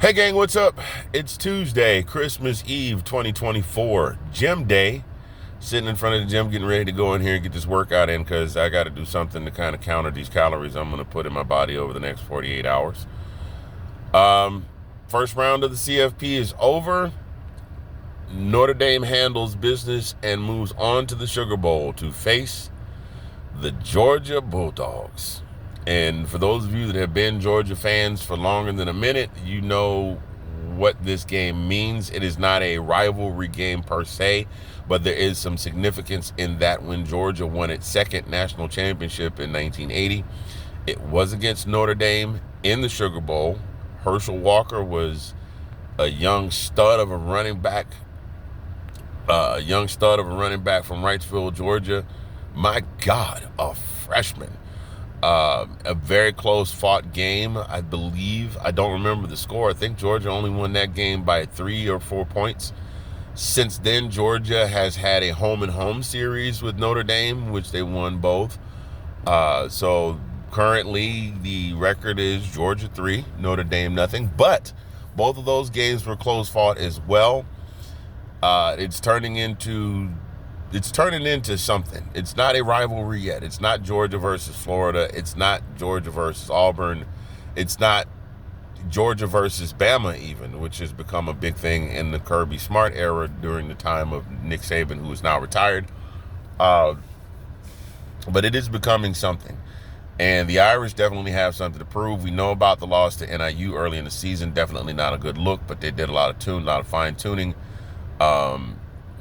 Hey gang, what's up? It's Tuesday, Christmas Eve 2024, gym day. Sitting in front of the gym getting ready to go in here and get this workout in because I got to do something to kind of counter these calories I'm going to put in my body over the next 48 hours. First round of the CFP is over. Notre Dame handles business and moves on to the Sugar Bowl to face the Georgia Bulldogs. And for those of you that have been Georgia fans for longer than a minute, you know what this game means. It is not a rivalry game per se, but there is some significance in that when Georgia won its second national championship in 1980, it was against Notre Dame in the Sugar Bowl. Herschel Walker was a young stud of a running back, from Wrightsville, Georgia. My God, a freshman. A very close fought game, I believe. I don't remember the score. I think Georgia only won that game by 3 or 4 points. Since then, Georgia has had a home and home series with Notre Dame, which they won both. So currently the record is Georgia 3, Notre Dame nothing. But both of those games were close fought as well. It's turning into something. It's not a rivalry yet. It's not Georgia versus Florida. It's not Georgia versus Auburn. It's not Georgia versus Bama even, which has become a big thing in the Kirby Smart era during the time of Nick Saban, who is now retired. But it is becoming something. And the Irish definitely have something to prove. We know about the loss to NIU early in the season. Definitely not a good look, but they did a lot of fine tuning.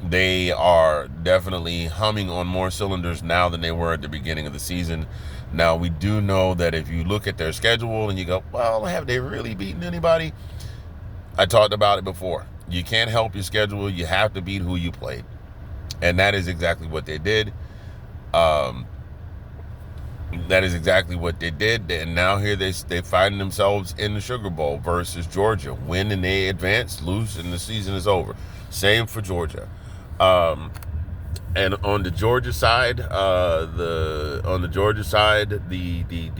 They are definitely humming on more cylinders now than they were at the beginning of the season. Now, we do know that if you look at their schedule and you go, well, have they really beaten anybody? I talked about it before. You can't help your schedule. You have to beat who you played. And that is exactly what they did. And now here they find themselves in the Sugar Bowl versus Georgia. Win and they advance, lose and the season is over. Same for Georgia. And on the Georgia side, the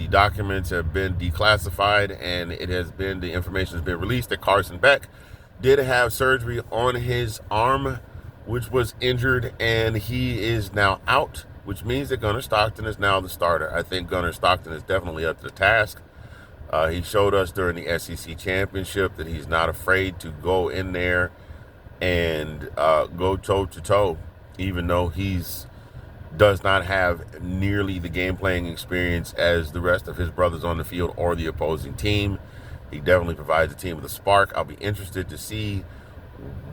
documents have been declassified, and the information has been released that Carson Beck did have surgery on his arm, which was injured, and he is now out, which means that Gunnar Stockton is now the starter. I think Gunnar Stockton is definitely up to the task. He showed us during the SEC championship that he's not afraid to go in there and go toe-to-toe, even though does not have nearly the game playing experience as the rest of his brothers on the field or the opposing team. He definitely provides the team with a spark. I'll be interested to see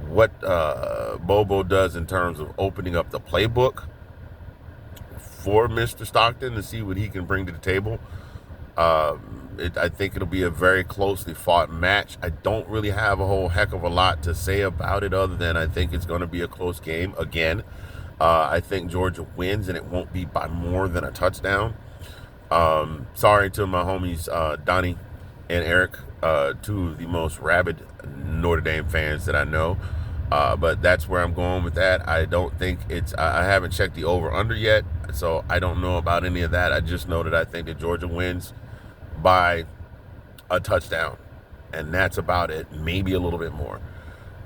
what Bobo does in terms of opening up the playbook for Mr. Stockton to see what he can bring to the table. I think it'll be a very closely fought match. I don't really have a whole heck of a lot to say about it other than I think it's going to be a close game again. I think Georgia wins, and it won't be by more than a touchdown. Sorry to my homies Donnie and Eric, two of the most rabid Notre Dame fans that I know. But that's where I'm going with that. I don't think I haven't checked the over-under yet, so I don't know about any of that. I just know that I think that Georgia wins by a touchdown, and that's about it. Maybe a little bit more.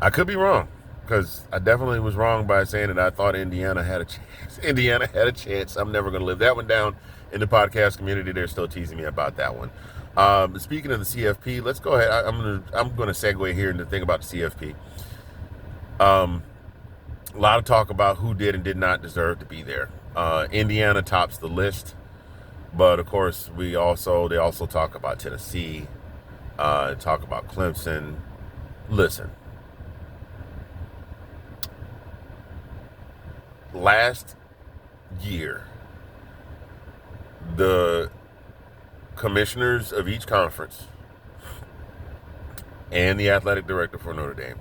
I could be wrong, because I definitely was wrong by saying that I thought Indiana had a chance. Indiana had a chance. I'm never going to live that one down in the podcast community. They're still teasing me about that one. Speaking of the CFP, let's go ahead. I'm going to segue here into the thing about the CFP. A lot of talk about who did and did not deserve to be there. Indiana tops the list. But of course, they also talk about Tennessee, talk about Clemson. Listen, last year, the commissioners of each conference and the athletic director for Notre Dame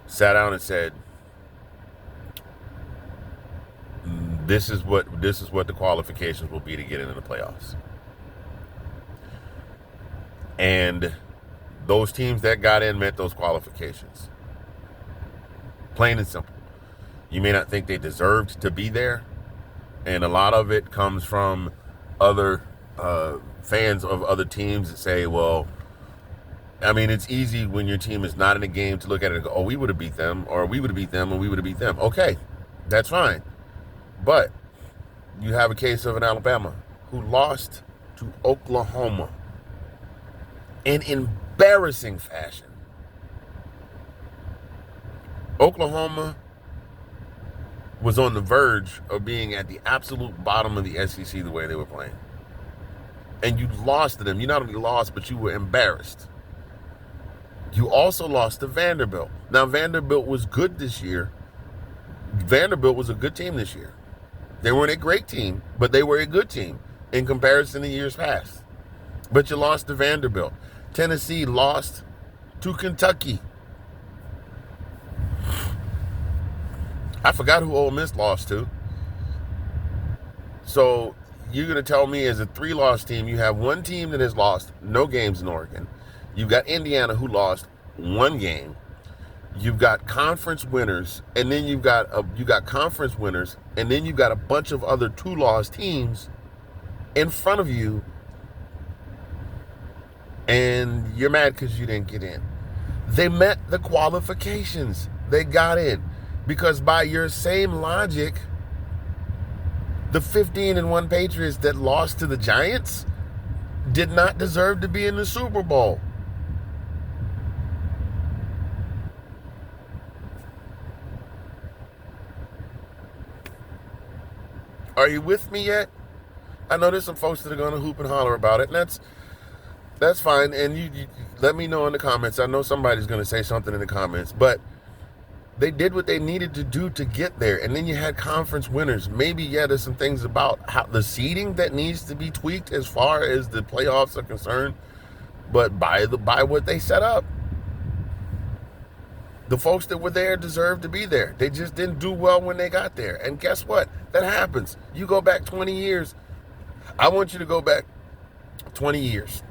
sat down and said, This is what the qualifications will be to get into the playoffs. And those teams that got in met those qualifications. Plain and simple. You may not think they deserved to be there, and a lot of it comes from other fans of other teams that say, well, I mean, it's easy when your team is not in a game to look at it and go, oh, we would have beat them, or we would have beat them, and we would have beat them. Okay, that's fine. But you have a case of an Alabama who lost to Oklahoma in embarrassing fashion. Oklahoma was on the verge of being at the absolute bottom of the SEC the way they were playing. And you lost to them. You not only lost, but you were embarrassed. You also lost to Vanderbilt. Now, Vanderbilt was good this year. Vanderbilt was a good team this year. They weren't a great team, but they were a good team in comparison to years past. But you lost to Vanderbilt. Tennessee lost to Kentucky. I forgot who Ole Miss lost to. So you're going to tell me as a 3-loss team, you have one team that has lost no games in Oregon. You've got Indiana who lost 1 game. You've got conference winners, and then you've got conference winners, and then you've got a bunch of other 2-loss teams in front of you, and you're mad because you didn't get in. They met the qualifications. They got in. Because by your same logic, the 15-1 Patriots that lost to the Giants did not deserve to be in the Super Bowl. Are you with me yet? I know there's some folks that are going to hoop and holler about it, and that's fine. And you let me know in the comments. I know somebody's going to say something in the comments, but they did what they needed to do to get there. And then you had conference winners. Maybe, yeah, there's some things about how the seeding that needs to be tweaked as far as the playoffs are concerned. But by what they set up, the folks that were there deserved to be there. They just didn't do well when they got there. And guess what? That happens. You go back 20 years. I want you to go back 20 years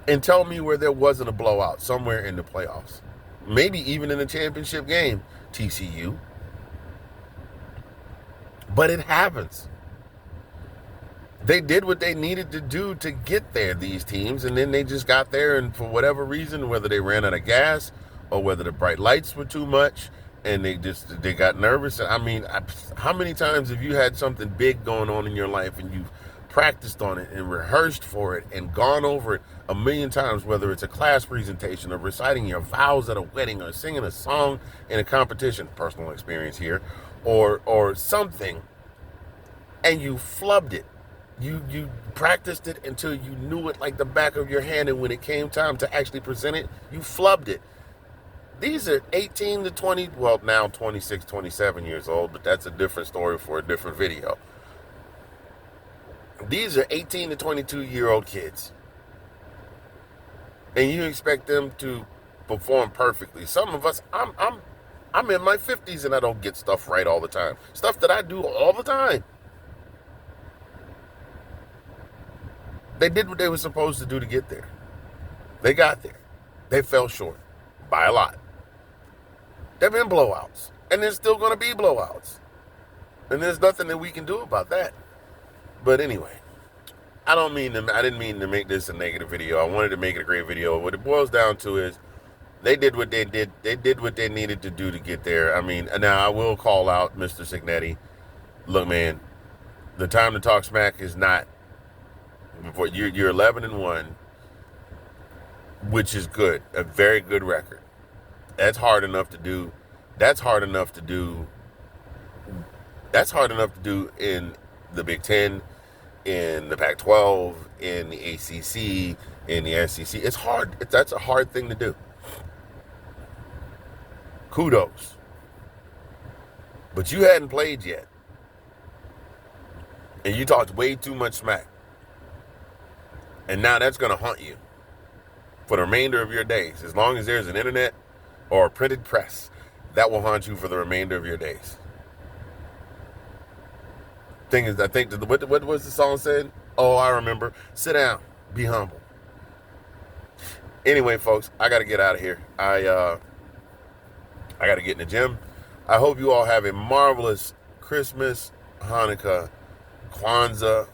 and tell me where there wasn't a blowout somewhere in the playoffs. Maybe even in a championship game, TCU. But it happens. They did what they needed to do to get there, these teams, and then they just got there, and for whatever reason, whether they ran out of gas or whether the bright lights were too much and they got nervous. I mean, how many times have you had something big going on in your life and you've practiced on it and rehearsed for it and gone over it a million times, whether it's a class presentation or reciting your vows at a wedding or singing a song in a competition, personal experience here, or something, and you flubbed it. You practiced it until you knew it like the back of your hand, and when it came time to actually present it, you flubbed it. These are 18 to 20, well, now 26, 27 years old, but that's a different story for a different video. These are 18 to 22-year-old kids. And you expect them to perform perfectly. Some of us, I'm in my 50s and I don't get stuff right all the time. Stuff that I do all the time. They did what they were supposed to do to get there. They got there. They fell short by a lot. There have been blowouts. And there's still going to be blowouts. And there's nothing that we can do about that. But anyway, I didn't mean to make this a negative video. I wanted to make it a great video. What it boils down to is they did what they did. They did what they needed to do to get there. I mean, now I will call out Mr. Signetti. Look, man, the time to talk smack is not before you're 11-1, which is good, a very good record. That's hard enough to do. That's hard enough to do in the Big Ten, in the Pac-12, in the ACC, in the SEC. It's hard. That's a hard thing to do. Kudos. But you hadn't played yet. And you talked way too much smack. And now that's going to haunt you for the remainder of your days. As long as there's an internet or a printed press, that will haunt you for the remainder of your days. Thing is, I think, what was the song said? Oh, I remember. Sit down. Be humble. Anyway, folks, I got to get out of here. I got to get in the gym. I hope you all have a marvelous Christmas, Hanukkah, Kwanzaa,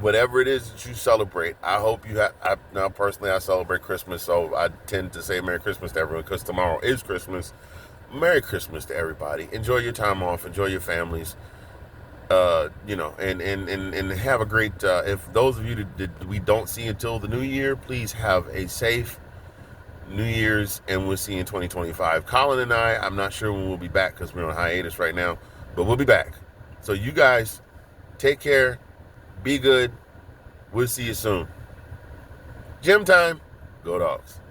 Whatever it is that you celebrate, I hope you have. Now, personally, I celebrate Christmas, so I tend to say Merry Christmas to everyone because tomorrow is Christmas. Merry Christmas to everybody. Enjoy your time off. Enjoy your families. And have a great. If those of you that we don't see until the new year, please have a safe New Year's, and we'll see you in 2025. Colin and I'm not sure when we'll be back because we're on hiatus right now, but we'll be back. So you guys, take care. Be good. We'll see you soon. Gym time. Go Dawgs.